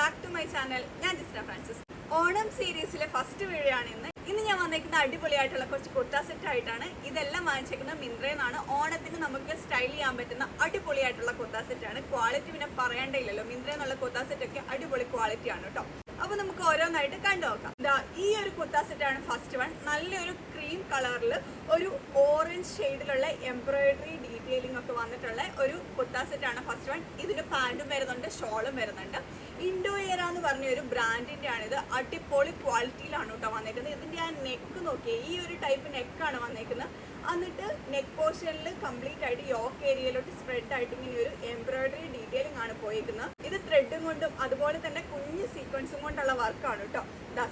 Back to my channel. ഞാൻ Jisna Francis. Onam സീരീസിലെ first video ആണ് ഇന്ന് ഞാൻ വന്നേക്കുന്ന അടിപൊളിയായിട്ടുള്ള കുറച്ച് കുർത്ത സെറ്റ് ആയിട്ടാണ്. ഇതെല്ലാം വാങ്ങിച്ചേക്കുന്നത് മിന്ത്രയിൽ നിന്നാണ്. ഓണത്തിന് നമുക്ക് സ്റ്റൈൽ ചെയ്യാൻ പറ്റുന്ന അടിപൊളിയായിട്ടുള്ള കുർത്ത സെറ്റ് ആണ്. ക്വാളിറ്റി പിന്നെ പറയേണ്ടയില്ലല്ലോ, മിന്ത്രയിൽ നിന്നുള്ള കുർത്ത സെറ്റ് ഒക്കെ അടിപൊളി ക്വാളിറ്റി ആണ് കേട്ടോ. അപ്പൊ നമുക്ക് ഓരോന്നായിട്ട് കണ്ടു നോക്കാം. ഈ ഒരു കുർത്ത സെറ്റ് ആണ് ഫസ്റ്റ് വൺ. നല്ലൊരു ക്രീം കളറിൽ ഒരു ഓറഞ്ച് ഷെയ്ഡിലുള്ള എംബ്രോയിഡറി ഡീറ്റെയിലിംഗ് ഒക്കെ വന്നിട്ടുള്ള ഒരു കുർത്ത സെറ്റ് ആണ് ഫസ്റ്റ് വൺ. ഇതിന് പാൻറ്റും വരുന്നുണ്ട്, ഷോളും വരുന്നുണ്ട്. ഇൻഡോയേര എന്ന് പറഞ്ഞ ഒരു ബ്രാൻഡിന്റെ ആണ് ഇത്. അടിപൊളി ക്വാളിറ്റിയിലാണ് കേട്ടോ വന്നേക്കുന്നത്. ഇതിന്റെ ആ നെക്ക് നോക്കിയേ, ഈ ഒരു ടൈപ്പ് നെക്കാണ് വന്നേക്കുന്നത്. എന്നിട്ട് നെക്ക് പോർഷനിൽ കംപ്ലീറ്റ് ആയിട്ട് യോക്ക് ഏരിയയിലോട്ട് സ്പ്രെഡ് ആയിട്ട് ഇങ്ങനെ ഒരു എംബ്രോയിഡറി ഡീറ്റെയിലിംഗ് ആണ് പോയിരിക്കുന്നത്. ഇത് ത്രെഡും കൊണ്ടും അതുപോലെ തന്നെ കുഞ്ഞ് സീക്വൻസും കൊണ്ടുള്ള വർക്കാണ് കേട്ടോ.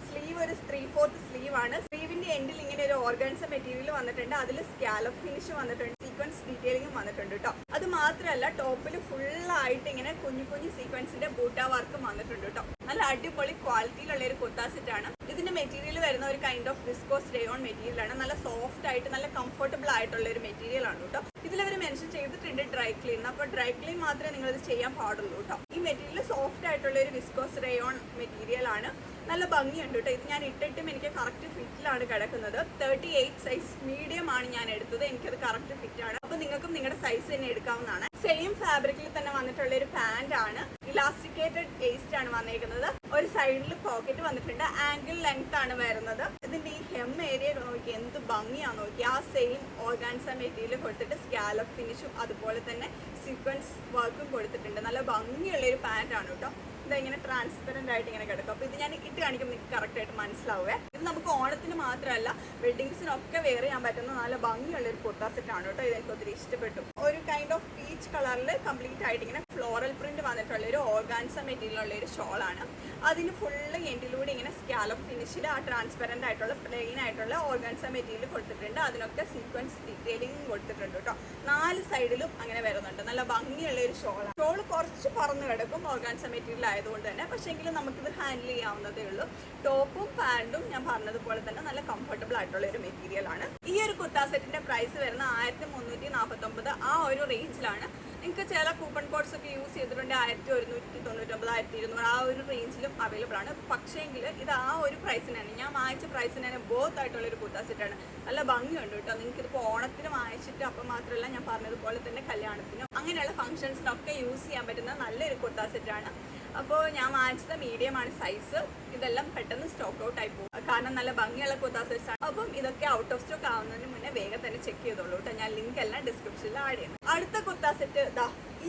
സ്ലീവ് ഒരു 3/4 സ്ലീവ് ആണ്. സ്ലീവിന്റെ എൻഡിൽ ഇങ്ങനെ ഒരു ഓർഗൻസ മെറ്റീരിയൽ വന്നിട്ടുണ്ട്. അതിൽ സ്കാലപ്പ് ഫിനിഷ് വന്നിട്ടുണ്ട്, സീക്വൻസ് ഡീറ്റെയിലിംഗും വന്നിട്ടുണ്ട് കേട്ടോ. അത് മാത്രമല്ല ടോപ്പിൽ ഫുള്ളായിട്ട് ഇങ്ങനെ കുഞ്ഞു കുഞ്ഞു സീക്വൻസിന്റെ ബൂട്ട വർക്കും വന്നിട്ടുണ്ട് കേട്ടോ. നല്ല അടിപൊളി ക്വാളിറ്റിയിലുള്ള ഒരു കുർത്ത സെറ്റ് ആണ്. ഇതിന്റെ മെറ്റീരിയൽ വരുന്ന ഒരു kind of viscose rayon material ആണ്. നല്ല സോഫ്റ്റ് ആയിട്ട് നല്ല കംഫർട്ടബിൾ ആയിട്ടുള്ള ഒരു മെറ്റീരിയൽ ആണ് കേട്ടോ. ഇതിലവർ മെൻഷൻ ചെയ്തിട്ടുണ്ട് ഡ്രൈ ക്ലീൻ. അപ്പോൾ ഡ്രൈ ക്ലീൻ മാത്രമേ നിങ്ങൾ ഇത് ചെയ്യാൻ പാടുള്ളൂ കേട്ടോ. ഈ മെറ്റീരിയൽ സോഫ്റ്റ് ആയിട്ടുള്ള ഒരു വിസ്കോസ് റയോൺ മെറ്റീരിയൽ ആണ്. നല്ല ഭംഗിയുണ്ട് കേട്ടോ. ഇത് ഞാൻ ഇട്ടിട്ടും എനിക്ക് കറക്റ്റ് ഫിറ്റിലാണ് കിടക്കുന്നത്. 38 സൈസ് മീഡിയം ആണ് ഞാൻ എടുത്തത്. എനിക്കത് കറക്റ്റ് ഫിറ്റ് ആണ്. അപ്പൊ നിങ്ങൾക്കും നിങ്ങളുടെ സൈസ് തന്നെ എടുക്കാവുന്നതാണ്. സെയിം ഫാബ്രിക്കിൽ തന്നെ വന്നിട്ടുള്ള ഒരു പാന്റ് ആണ്. ഇലാസ്റ്റിക്കേറ്റഡ് വേസ്റ്റ് ആണ് വന്നേക്കുന്നത്. ഒരു സൈഡിൽ പോക്കറ്റ് വന്നിട്ടുണ്ട്. ആംഗിൾ ലെങ്ത് ആണ് വരുന്നത്. ഇതിന്റെ ഈ ഹെം ഏരിയ നോക്കി എന്ത് ഭംഗിയാന്ന് നോക്കി. ആ സെയിം ഓർഗാൻസ മെറ്റീരിയൽ കൊടുത്തിട്ട് സ്കാലപ്പ് ഫിനിഷും അതുപോലെ തന്നെ സീക്വൻസ് വർക്കും കൊടുത്തിട്ടുണ്ട്. നല്ല ഭംഗിയുള്ള ഒരു പാന്റ് ആണ് കേട്ടോ. ഇങ്ങനെ ട്രാൻസ്പെറന്റ് ആയിട്ട് ഇങ്ങനെ കിടക്കും. അപ്പൊ ഇത് ഞാൻ ഇട്ട് കാണിക്കുമ്പോൾ നിങ്ങൾക്ക് കറക്റ്റ് ആയിട്ട് മനസ്സിലാവേ. ഇത് നമുക്ക് ഓണത്തിന് മാത്രമല്ല വെഡിങ്സിനൊക്കെ വെയർ ചെയ്യാൻ പറ്റുന്ന നല്ല ഭംഗിയുള്ള ഒരു കുർത്ത സെറ്റ് ആണ് കേട്ടോ. ഇത് എനിക്ക് ഒത്തിരി ഇഷ്ടപ്പെട്ടു. ഒരു കൈൻഡ് ഓഫ് പീച്ച് കളറിൽ കംപ്ലീറ്റ് ആയിട്ട് ഇങ്ങനെ ഫ്ലോറൽ പ്രിന്റ് വന്നിട്ടുള്ള ഒരു ഓർഗാൻസ മെറ്റീരിയൽ ഉള്ള ഒരു ഷോളാണ്. അതിന് ഫുള്ള് എൻഡിലൂടെ ഇങ്ങനെ സ്കാലപ്പ് ഫിനിഷിൽ ആ ട്രാൻസ്പെറന്റ് ആയിട്ടുള്ള പ്ലെയിൻ ആയിട്ടുള്ള ഓർഗാൻസ മെറ്റീരിയൽ കൊടുത്തിട്ടുണ്ട്. അതിനൊക്കെ സീക്വൻസ് ഡീറ്റെയിലിംഗ് കൊടുത്തിട്ടുണ്ട് കേട്ടോ. 4 സൈഡിലും അങ്ങനെ വരുന്നുണ്ട്. നല്ല ഭംഗിയുള്ള ഒരു ഷോളാണ്. ഷോള് കുറച്ച് പറന്ന് കിടക്കും ഓർഗാൻസ മെറ്റീരിയൽ ആയതുകൊണ്ട് തന്നെ. പക്ഷേങ്കിലും നമുക്കിത് ഹാൻഡിൽ ചെയ്യാവുന്നതേ ഉള്ളൂ. ടോപ്പും പാൻറ്റും ഞാൻ പറഞ്ഞതുപോലെ തന്നെ നല്ല കംഫർട്ടബിൾ ആയിട്ടുള്ള ഒരു മെറ്റീരിയൽ ആണ്. ഈ ഒരു കുർത്ത സെറ്റിന്റെ പ്രൈസ് വരുന്ന 1349 ആ ഒരു റേഞ്ചിലാണ്. നിങ്ങൾക്ക് ചില കൂപ്പൺ കോഡ്സ് ഒക്കെ യൂസ് ചെയ്തിട്ടുണ്ട്. 1199, 1200 ആ ഒരു റേഞ്ചിലും അവൈലബിൾ ആണ്. പക്ഷേങ്കിൽ ഇത് ആ ഒരു പ്രൈസിനാണ്, ഞാൻ വാങ്ങിച്ച പ്രൈസിനാണ് ബോത്ത് ആയിട്ടുള്ള ഒരു കുർത്ത സെറ്റാണ്. നല്ല ഭംഗിയുണ്ട് കേട്ടോ. നിങ്ങൾക്ക് ഇതിപ്പോൾ ഓണത്തിന് വാങ്ങിച്ചിട്ട് അപ്പം മാത്രമല്ല ഞാൻ പറഞ്ഞതുപോലെ തന്നെ കല്യാണത്തിനും അങ്ങനെയുള്ള ഫംഗ്ഷൻസിനൊക്കെ യൂസ് ചെയ്യാൻ പറ്റുന്ന നല്ലൊരു കുർത്ത സെറ്റാണ്. അപ്പോൾ ഞാൻ വാങ്ങിച്ചത് മീഡിയം ആണ് സൈസ്. ഇതെല്ലാം പെട്ടെന്ന് സ്റ്റോക്ക് ഔട്ട് ആയി പോകും, കാരണം നല്ല ഭംഗിയുള്ള കുർത്ത സെറ്റ്സ് ആണ്. അപ്പം ഇതൊക്കെ ഔട്ട് ഓഫ് സ്റ്റോക്ക് ആവുന്നതിന് മുന്നേ വേഗം തന്നെ ചെക്ക് ചെയ്തോളൂ കേട്ടോ. ഞാൻ ലിങ്ക് എല്ലാം ഡിസ്ക്രിപ്ഷനിൽ ആഡ് ചെയ്യുന്നു. അടുത്ത കുർത്ത സെറ്റ്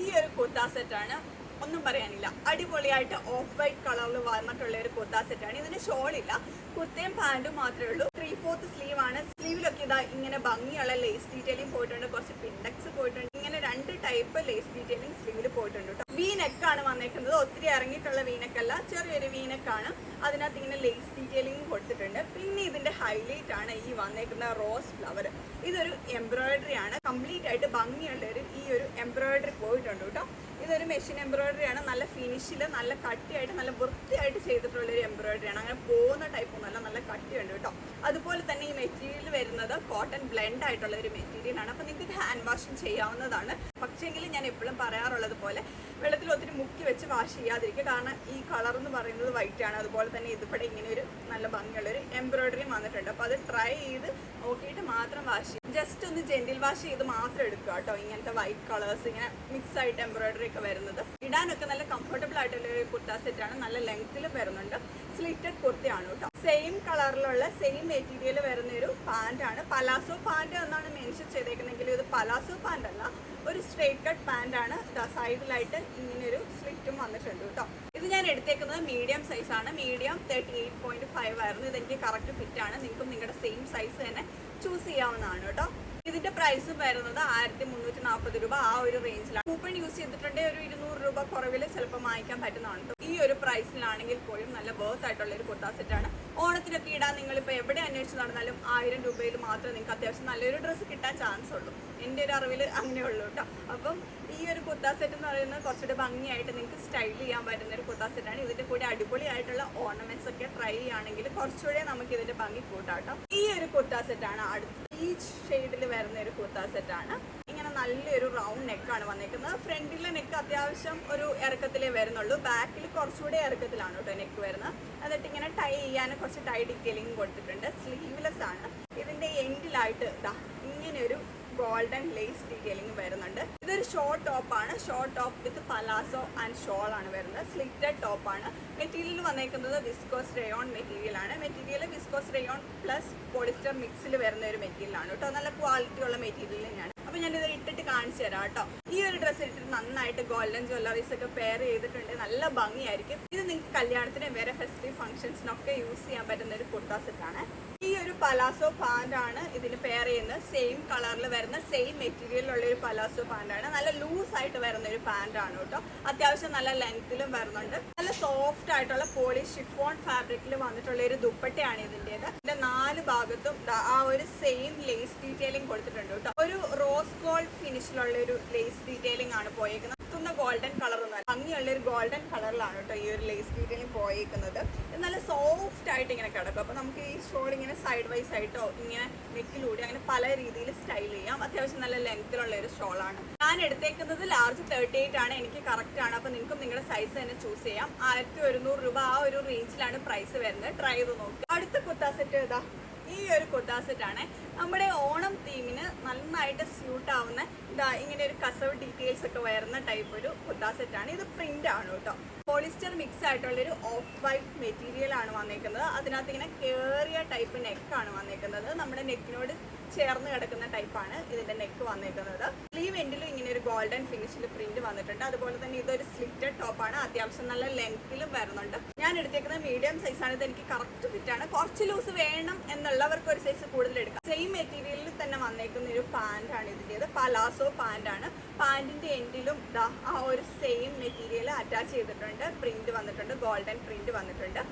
ഈ ഒരു കുർത്ത സെറ്റാണ്. ഒന്നും പറയാനില്ല, അടിപൊളിയായിട്ട് ഓഫ് വൈറ്റ് കളറിൽ വന്നിട്ടുള്ള ഒരു കുർത്ത സെറ്റാണ്. ഇതിന് ഷോളില്ല, കുർത്തയും പാൻറ്റും മാത്രമേ ഉള്ളൂ. 3/4 സ്ലീവ് ആണ്. സ്ലീവിലൊക്കെ ഇങ്ങനെ ഭംഗിയുള്ള ലേസ് ഡീറ്റെയിലിംഗ് പോയിട്ടുണ്ട്, കുറച്ച് പിൻഡക്സ് പോയിട്ടുണ്ട്. ഇങ്ങനെ 2 ടൈപ്പ് ലേസ് ഡീറ്റെയിലിംഗ് സ്ലീവിൽ പോയിട്ടുണ്ട് കേട്ടോ. വീനെക്കാണ് വന്നേക്കുന്നത്. ഒത്തിരി ഇറങ്ങിയിട്ടുള്ള വീനെക്കല്ല, ചെറിയൊരു വീനെക്കാണ്. അതിനകത്ത് ഇങ്ങനെ ലേസ് ഡീറ്റെയിലിംഗ് കൊടുത്തിട്ടുണ്ട്. പിന്നെ ഇതിന്റെ ഹൈലൈറ്റ് ആണ് ഈ വന്നേക്കുന്ന റോസ് ഫ്ലവർ. ഇതൊരു എംബ്രോയിഡറി ആണ്. കംപ്ലീറ്റ് ആയിട്ട് ഭംഗിയുള്ള ഈ ഒരു എംബ്രോയിഡറി പോയിട്ടുണ്ട് കേട്ടോ. ഇതൊരു മെഷീൻ എംബ്രോയിഡറി ആണ്. നല്ല ഫിനിഷിൽ നല്ല കട്ടിയായിട്ട് നല്ല വൃത്തിയായിട്ട് ചെയ്തിട്ടുള്ള ഒരു എംബ്രോയിഡറി ആണ്. അങ്ങനെ പോകുന്ന ടൈപ്പ് ഒന്നല്ല, നല്ല കട്ടിയുണ്ട് കേട്ടോ. അതുപോലെ തന്നെ ഈ മെറ്റീരിയൽ വരുന്നത് കോട്ടൺ ബ്ലെൻഡ് ആയിട്ടുള്ള ഒരു മെറ്റീരിയൽ ആണ്. അപ്പോൾ നിങ്ങൾക്ക് ഹാൻഡ് വാഷിങ് ചെയ്യാവുന്നതാണ്. പക്ഷേങ്കിൽ ഞാൻ എപ്പോഴും പറയാറുള്ളത് പോലെ വെള്ളത്തിൽ ഒത്തിരി മുക്കി വെച്ച് വാഷ് ചെയ്യാതിരിക്കുക. കാരണം ഈ കളർ എന്ന് പറയുന്നത് വൈറ്റ് ആണ്. അതുപോലെ തന്നെ ഇതിവിടെ ഇങ്ങനെ ഒരു നല്ല ഭംഗിയുള്ളൊരു എംബ്രോയിഡറി വന്നിട്ടുണ്ട്. അപ്പോൾ അത് ട്രൈ ചെയ്ത് നോക്കിയിട്ട് മാത്രം വാഷ് ചെയ്യും. ജസ്റ്റ് ഒന്ന് ജെന്റിൽ വാഷ് ചെയ്ത് മാത്രം എടുക്കുക കേട്ടോ. ഇങ്ങനത്തെ വൈറ്റ് കളേഴ്സ് ഇങ്ങനെ മിക്സ് ആയിട്ട് എംബ്രോയിഡറി ഒക്കെ വരുന്നത് ഇടാനൊക്കെ നല്ല കംഫർട്ടബിൾ ആയിട്ടുള്ള ഒരു കുർത്ത സെറ്റാണ്. നല്ല ലെങ്ത്തിലും വരുന്നുണ്ട്. സ്ലിറ്റഡ് കുർത്തയാണ് കേട്ടോ. സെയിം കളറിലുള്ള സെയിം മെറ്റീരിയൽ വരുന്ന ഒരു പാന്റ് ആണ്. പലാസോ പാന്റ് എന്നാണ് മെൻഷൻ ചെയ്തേക്കുന്നെങ്കിൽ ഇത് പലാസോ പാന്റ് അല്ല, ഒരു സ്ട്രേറ്റ് കട്ട് പാന്റ് ആണ്. സൈഡിലായിട്ട് ഇങ്ങനെ ഒരു സ്ലിറ്റും വന്നിട്ടുണ്ട് കേട്ടോ. ഇത് ഞാൻ എടുത്തേക്കുന്നത് മീഡിയം സൈസ് ആണ്. മീഡിയം 38.5 ആയിരുന്നു. ഇതെനിക്ക് കറക്റ്റ് ഫിറ്റ് ആണ്. നിങ്ങൾക്കും നിങ്ങളുടെ സെയിം സൈസ് തന്നെ ചൂസ് ചെയ്യാവുന്നതാണ് കേട്ടോ. ഇതിന്റെ പ്രൈസ് വരുന്നത് 1340 രൂപ ആ ഒരു റേഞ്ചിലാണ്. കൂപ്പൺ യൂസ് ചെയ്തിട്ടുണ്ടെങ്കിൽ ഒരു 200 രൂപ കുറവിൽ ചിലപ്പോൾ വാങ്ങിക്കാൻ പറ്റുന്നതാണ്. ഈ ഒരു പ്രൈസിലാണെങ്കിൽ പോലും നല്ല വർത്ത് ആയിട്ടുള്ള ഒരു കുർത്ത സെറ്റാണ്. ഓണത്തിനൊക്കെ ഇടാൻ നിങ്ങളിപ്പോൾ എവിടെ അന്വേഷിച്ച് നടന്നാലും 1000 രൂപയിൽ മാത്രമേ നിങ്ങൾക്ക് അത്യാവശ്യം നല്ലൊരു ഡ്രസ്സ് കിട്ടാൻ ചാൻസ് ഉള്ളൂ. എൻ്റെ ഒരു അറിവിൽ അങ്ങനെയുള്ളൂ കേട്ടോ. അപ്പം ഈ ഒരു കുർത്ത സെറ്റ് എന്ന് പറയുന്നത് കുറച്ചുകൂടി ഭംഗിയായിട്ട് നിങ്ങൾക്ക് സ്റ്റൈൽ ചെയ്യാൻ പറ്റുന്ന ഒരു കുർത്ത സെറ്റാണ്. ഇതിൻ്റെ കൂടെ അടിപൊളിയായിട്ടുള്ള ഓർണമെന്റ്സ് ഒക്കെ ട്രൈ ചെയ്യുകയാണെങ്കിൽ കുറച്ചുകൂടെ നമുക്ക് ഇതിൻ്റെ ഭംഗി കൂട്ടാം കേട്ടോ. ഈ ഒരു കുർത്ത സെറ്റാണ് അടുത്ത പീച്ച് ഷെയ്ഡിൽ വരുന്ന ഒരു കുർത്ത സെറ്റാണ്. ഇങ്ങനെ നല്ലൊരു റൗണ്ട് നെക്കാണ് വന്നേക്കുന്നത്. ഫ്രണ്ടിലെ നെക്ക് അത്യാവശ്യം ഒരു ഇറക്കത്തിലേ വരുന്നുള്ളൂ, ബാക്കിൽ കുറച്ചുകൂടെ ഇറക്കത്തിലാണ് കേട്ടോ നെക്ക് വരുന്നത്. എന്നിട്ട് ഇങ്ങനെ ടൈ ചെയ്യാൻ കുറച്ച് ടൈ ഡീറ്റെയിലിംഗ് കൊടുത്തിട്ടുണ്ട്. സ്ലീവ്ലെസ് ആണ്. ഇതിന്റെ എൻഡിലായിട്ട് ഇതാ ഇങ്ങനെ ഒരു ഗോൾഡൻ ലേസ് ഡീറ്റെയിലിംഗ് വരുന്നുണ്ട്. ഇതൊരു ഷോർട്ട് ടോപ്പാണ്. Short top with palazzo and shawl ആണ് വരുന്നത്. സ്ലിറ്റഡ് ടോപ്പാണ്. മെറ്റീരിയൽ വന്നേക്കുന്നത് വിസ്കോസ് റയോൺ മെറ്റീരിയൽ ആണ്. Material viscose rayon plus polyester മിക്സിൽ വരുന്ന ഒരു മെറ്റീരിയൽ ആണ് കേട്ടോ. നല്ല ക്വാളിറ്റി ഉള്ള മെറ്റീരിയൽ തന്നെയാണ്. അപ്പൊ ഞാനിത് ഇട്ടിട്ട് കാണിച്ചു തരാം കേട്ടോ. ഈ ഒരു ഡ്രസ്സ് ഇട്ടിട്ട് നന്നായിട്ട് ഗോൾഡൻ ജ്വല്ലറീസ് ഒക്കെ പെയർ ചെയ്തിട്ടുണ്ട്. നല്ല ഭംഗിയായിരിക്കും. ഇത് നിങ്ങൾക്ക് കല്യാണത്തിന് വേറെ ഫെസ്റ്റീവ് ഫംഗ്ഷൻസിനൊക്കെ യൂസ് ചെയ്യാൻ പറ്റുന്ന ഒരു കുർത്ത സെറ്റാണ്. ഈ ഒരു പലാസോ പാന്റ് ആണ് ഇതിന് പെയർ ചെയ്യുന്നത്. സെയിം കളറിൽ വരുന്ന സെയിം മെറ്റീരിയലുള്ള ഒരു പലാസോ പാന്റ് ആണ്. നല്ല ലൂസ് ആയിട്ട് വരുന്ന ഒരു പാന്റ് ആണ് കേട്ടോ. അത്യാവശ്യം നല്ല ലെങ്ത്തിലും വരുന്നുണ്ട്. നല്ല സോഫ്റ്റ് ആയിട്ടുള്ള പോളി ഷിഫോൺ ഫാബ്രിക്കിൽ വന്നിട്ടുള്ള ഒരു ദുപ്പട്ടയാണ് ഇതിൻ്റെത്. ഇതിന്റെ 4 ഭാഗത്തും ആ ഒരു സെയിം ലേസ് ഡീറ്റെയിലിംഗ് കൊടുത്തിട്ടുണ്ട് കേട്ടോ. ഒരു റോസ് ഗോൾഡ് ഫിനിഷിലുള്ള ഒരു ലേസ് ഡീറ്റെയിലിംഗ് ആണ് പോയേക്കുന്നത്. ഗോൾഡൻ കളർ ഒന്നും ഭംഗിയുള്ള ഒരു ഗോൾഡൻ കളറിലാണ് കേട്ടോ ഈ ഒരു ലേസ് ഡീറ്റെയിലിംഗ് പോയേക്കുന്നത്. നല്ല സോഫ്റ്റ് ആയിട്ട് ഇങ്ങനെ കിടക്കും. അപ്പൊ നമുക്ക് ഈ ഷോൾ ഇങ്ങനെ സൈഡ് വൈസ് ആയിട്ടോ ഇങ്ങനെ നെക്കിലൂടെ അങ്ങനെ പല രീതിയിൽ സ്റ്റൈൽ ചെയ്യാം. അത്യാവശ്യം നല്ല ലെങ്ത്തിലുള്ള ഒരു ഷോളാണ്. ഞാൻ എടുത്തേക്കുന്നത് ലാർജ് 38 ആണ്. എനിക്ക് കറക്റ്റ് ആണ്. അപ്പൊ നിങ്ങൾക്കും നിങ്ങളുടെ സൈസ് തന്നെ ചൂസ് ചെയ്യാം. 1100 രൂപ ആ ഒരു റേഞ്ചിലാണ് പ്രൈസ് വരുന്നത്. ട്രൈ ചെയ്ത് നോക്കുക. അടുത്ത കുർത്ത സെറ്റ് ഏതാ? ഈ ഒരു കുർത്ത സെറ്റ് ആണ്. നമ്മുടെ ഓണം തീമിന് നന്നായിട്ട് സ്യൂട്ട് ആവുന്ന ഇതാ ഇങ്ങനെ ഒരു കസവ് ഡീറ്റെയിൽസ് ഒക്കെ വരുന്ന ടൈപ്പ് ഒരു കുർത്ത സെറ്റ് ആണ്. ഇത് പ്രിന്റ് ആണ് കേട്ടോ. പോളിസ്റ്റർ മിക്സ് ആയിട്ടുള്ളൊരു ഓഫ് വൈറ്റ് മെറ്റീരിയൽ ആണ് വന്നേക്കുന്നത്. അതിനകത്ത് ഇങ്ങനെ കേറിയ ടൈപ്പ് നെക്കാണ് വന്നേക്കുന്നത്. നമ്മുടെ നെക്കിനോട് ചേർന്ന് കിടക്കുന്ന ടൈപ്പാണ് ഇതിന്റെ നെക്ക് വന്നേക്കുന്നത്. സ്ലീവ് എൻഡിലും ഇങ്ങനെ ഒരു ഗോൾഡൻ ഫിനിഷിൽ പ്രിന്റ് വന്നിട്ടുണ്ട്. അതുപോലെ തന്നെ ഇതൊരു സ്ലിറ്റഡ് ടോപ്പാണ്. അത്യാവശ്യം നല്ല ലെങ്ത്തിലും വരുന്നുണ്ട്. ഞാൻ എടുത്തേക്കുന്നത് മീഡിയം സൈസ് ആണ്. ഇത് എനിക്ക് കറക്റ്റ് ഫിറ്റ് ആണ്. കുറച്ച് ലൂസ് വേണം എന്നുള്ളവർക്ക് ഒരു സൈസ് കൂടുതൽ എടുക്കാം. സെയിം മെറ്റീരിയലിൽ തന്നെ വന്നേക്കുന്ന ഒരു പാന്റ് ആണ് ഇതിൻ്റെത്. പലാസോ പാന്റ് ആണ്. പാന്റിന്റെ എൻഡിലും ആ ഒരു സെയിം മെറ്റീരിയൽ അറ്റാച്ച് ചെയ്തിട്ടുണ്ട്. പ്രിന്റ് വന്നിട്ടുണ്ട്. ഗോൾഡൻ പ്രിന്റ് വന്നിട്ടുണ്ട്.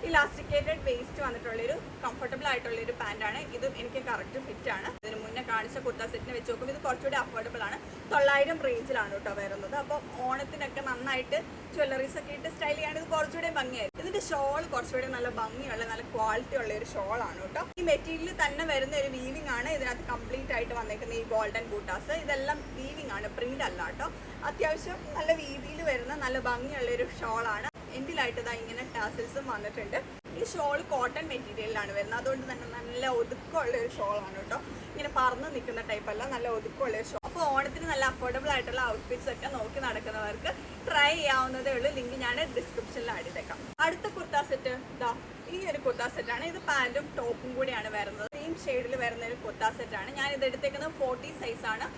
ഇലാസ്റ്റിക്കേറ്റഡ് വേസ്റ്റ് വന്നിട്ടുള്ളൊരു കംഫർട്ടബിൾ ആയിട്ടുള്ളൊരു പാന്റാണ്. ഇതും എനിക്ക് കറക്റ്റ് ഫിറ്റ് ആണ്. ഇതിന് മുന്നേ കാണിച്ച കുർത്ത സെറ്റിനെ വെച്ച് നോക്കുമ്പോൾ ഇത് കുറച്ചുകൂടി അഫോർഡബിൾ ആണ്. 900 റേഞ്ചിലാണ് കേട്ടോ വരുന്നത്. അപ്പോൾ ഓണത്തിനൊക്കെ നന്നായിട്ട് ജ്വല്ലറീസ് ഒക്കെ ഇട്ട് സ്റ്റൈൽ ചെയ്യാൻ ഇത് കുറച്ചുകൂടി ഭംഗിയായിരിക്കും. ഇതിന്റെ ഷോൾ കുറച്ചുകൂടി നല്ല ഭംഗിയുള്ള നല്ല ക്വാളിറ്റി ഉള്ള ഒരു ഷോൾ ആണ് കേട്ടോ. ഈ മെറ്റീരിയൽ തന്നെ വരുന്ന ഒരു വീവിംഗ് ആണ്. ഇതിനകത്ത് കംപ്ലീറ്റ് ആയിട്ട് വന്നേക്കുന്ന ഈ ഗോൾഡൻ ബൂട്ടാസ് ഇതെല്ലാം വീവിംഗ് ആണ്, പ്രിന്റ് അല്ല കേട്ടോ. അത്യാവശ്യം നല്ല വീതിയിൽ വരുന്ന നല്ല ഭംഗിയുള്ള ഒരു ഷോളാണ്. എൻഡിലായിട്ട് ഇതാ ഇങ്ങനെ ടാസിൽസും വന്നിട്ടുണ്ട്. ഈ ഷോൾ കോട്ടൺ മെറ്റീരിയലിലാണ് വരുന്നത്. അതുകൊണ്ട് തന്നെ നല്ല ഒതുക്കമുള്ള ഒരു ഷോളാണ് കേട്ടോ. ഇങ്ങനെ പറന്ന് നിൽക്കുന്ന ടൈപ്പ് അല്ല, നല്ല ഒതുക്കമുള്ള ഒരു ഷോൾ. അപ്പോൾ ഓണത്തിന് നല്ല അഫോർഡബിൾ ആയിട്ടുള്ള ഔട്ട്ഫിറ്റ്സ് ഒക്കെ നോക്കി നടക്കുന്നവർക്ക് ട്രൈ ചെയ്യാവുന്നതേ ഉള്ളൂ. ലിങ്ക് ഞാൻ ഡിസ്ക്രിപ്ഷനിൽ ആഡ് ചെയ്തേക്കാം. അടുത്ത കുർത്ത സെറ്റ് ഇതാ ഈ ഒരു കുർത്ത സെറ്റാണ്. ഇത് പാന്റും ടോപ്പും കൂടിയാണ് വരുന്നത്. സെയിം ഷെയ്ഡിൽ വരുന്ന ഒരു കുർത്ത സെറ്റാണ്. ഞാൻ ഇത് എടുത്തേക്കുന്നത് 40 സൈസാണ്.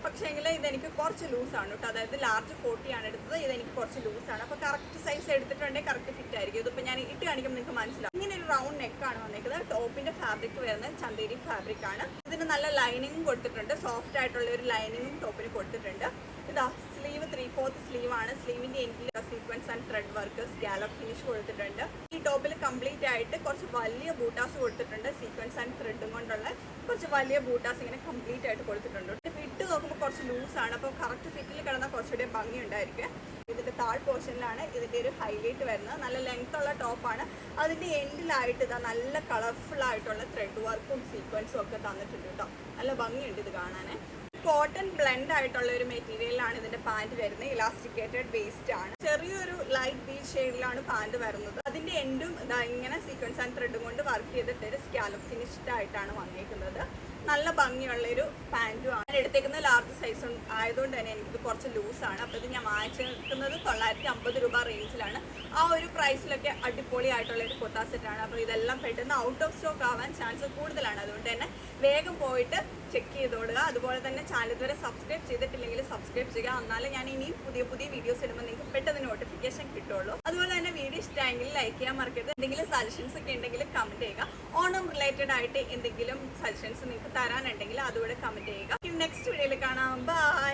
പക്ഷേങ്കിൽ ഇതെനിക്ക് കുറച്ച് ലൂസാണ് കേട്ടോ. അതായത് ലാർജ് 40 ആണ് എടുത്തത്. ഇതെനിക്ക് കുറച്ച് ലൂസാണ്. അപ്പോൾ കറക്റ്റ് സൈസ് എടുത്തിട്ടുണ്ടെങ്കിൽ കറക്റ്റ് ഫിറ്റ് ആയിരിക്കും. ഇതിപ്പോൾ ഞാൻ ഇട്ട് കാണിക്കുമ്പോൾ നിങ്ങൾക്ക് മനസ്സിലാവും. ഇങ്ങനെ ഒരു റൗണ്ട് നെക്കാണ് വന്നേക്കുന്നത്. ടോപ്പിന്റെ ഫാബ്രിക് വരുന്നത് ചന്തേരി ഫാബ്രിക് ആണ്. ഇതിന് നല്ല ലൈനിങ്ങും കൊടുത്തിട്ടുണ്ട്. സോഫ്റ്റ് ആയിട്ടുള്ള ഒരു ലൈനിങ്ങും ടോപ്പിന് കൊടുത്തിട്ടുണ്ട്. ഇതാ സ്ലീവ് 3/4 സ്ലീവ് ആണ്. സ്ലീവിന്റെ എൻഡിൽ sequence and thread work scallop finish കൊടുത്തിട്ടുണ്ട്. ഈ ടോപ്പിൽ കംപ്ലീറ്റ് ആയിട്ട് കുറച്ച് വലിയ ബൂട്ടാസ് കൊടുത്തിട്ടുണ്ട്. സീക്വൻസ് ആൻഡ് ത്രെഡും കൊണ്ടുള്ള കുറച്ച് വലിയ ബൂട്ടാസ് ഇങ്ങനെ കംപ്ലീറ്റ് ആയിട്ട് കൊടുത്തിട്ടുണ്ട്. ഇട്ട് നോക്കുമ്പോൾ കുറച്ച് ലൂസാണ്. അപ്പോൾ കറക്റ്റ് ഫിറ്റിൽ കിടന്നാൽ കുറച്ചുകൂടി ഭംഗി ഉണ്ടായിരിക്കും. ഇതിന്റെ താഴ് പോർഷനിലാണ് ഇതിന്റെ ഒരു ഹൈലൈറ്റ് വരുന്നത്. നല്ല ലെങ്ത് ഉള്ള ടോപ്പാണ്. അതിന്റെ എൻഡിലായിട്ട് ഇതാ നല്ല കളർഫുൾ ആയിട്ടുള്ള ത്രെഡ് വർക്കും സീക്വൻസും ഒക്കെ തന്നിട്ടുണ്ട് കേട്ടോ. നല്ല ഭംഗിയുണ്ട് ഇത് കാണാൻ. കോട്ടൺ ബ്ലെൻഡ് ആയിട്ടുള്ള ഒരു മെറ്റീരിയലാണ് ഇതിന്റെ പാന്റ് വരുന്നത്. ഇലാസ്റ്റിക്കേറ്റഡ് വേസ്റ്റ് ആണ്. ചെറിയൊരു ലൈറ്റ് ബീച്ച് ഷെയ്ഡിലാണ് പാന്റ് വരുന്നത്. അതിന്റെ എൻഡും ഇതാ ഇങ്ങനെ സീക്വൻസ് ആൻഡ് ത്രെഡും കൊണ്ട് വർക്ക് ചെയ്തിട്ട് ഒരു സ്കാലപ്പ് ഫിനിഷ്ഡ് ആയിട്ടാണ് വന്നിരിക്കുന്നത്. നല്ല ഭംഗിയുള്ളൊരു പാന്റും ആണ്. എടുത്തേക്കുന്നത് ലാർജ് സൈസ് ആയതുകൊണ്ട് തന്നെ എനിക്കിത് കുറച്ച് ലൂസാണ്. അപ്പോൾ ഇത് ഞാൻ വാങ്ങിച്ചിരിക്കുന്നത് 950 രൂപ റേഞ്ചിലാണ്. ആ ഒരു പ്രൈസിലൊക്കെ അടിപൊളി ആയിട്ടുള്ള ഒരു കുർത്ത സെറ്റാണ്. അപ്പോൾ ഇതെല്ലാം പെട്ടെന്ന് ഔട്ട് ഓഫ് സ്റ്റോക്ക് ആവാൻ ചാൻസ് കൂടുതലാണ്. അതുകൊണ്ട് തന്നെ വേഗം പോയിട്ട് ചെക്ക് ചെയ്തോളുക. അതുപോലെ തന്നെ ചാനൽ ഇതുവരെ സബ്സ്ക്രൈബ് ചെയ്തിട്ടില്ലെങ്കിൽ സബ്സ്ക്രൈബ് ചെയ്യുക. എന്നാലും ഞാൻ ഇനിയും പുതിയ പുതിയ വീഡിയോസ് ഇടുമ്പോൾ നിങ്ങൾക്ക് പെട്ടെന്ന് നോട്ടിഫിക്കേഷൻ കിട്ടുള്ളൂ. അതുപോലെ തന്നെ വീഡിയോ ഇഷ്ടമായെങ്കിൽ ലൈക്ക് ചെയ്യാൻ മറക്കരുത്. എന്തെങ്കിലും സജഷൻസ് ഒക്കെ ഉണ്ടെങ്കിൽ കമന്റ് ചെയ്യുക. ഓണം റിലേറ്റഡ് ആയിട്ട് എന്തെങ്കിലും സജഷൻസ് നിങ്ങൾക്ക് തരാനുണ്ടെങ്കിൽ അതുകൂടെ കമന്റ് ചെയ്യുക. നെക്സ്റ്റ് വീഡിയോയിൽ കാണാം. ബൈ.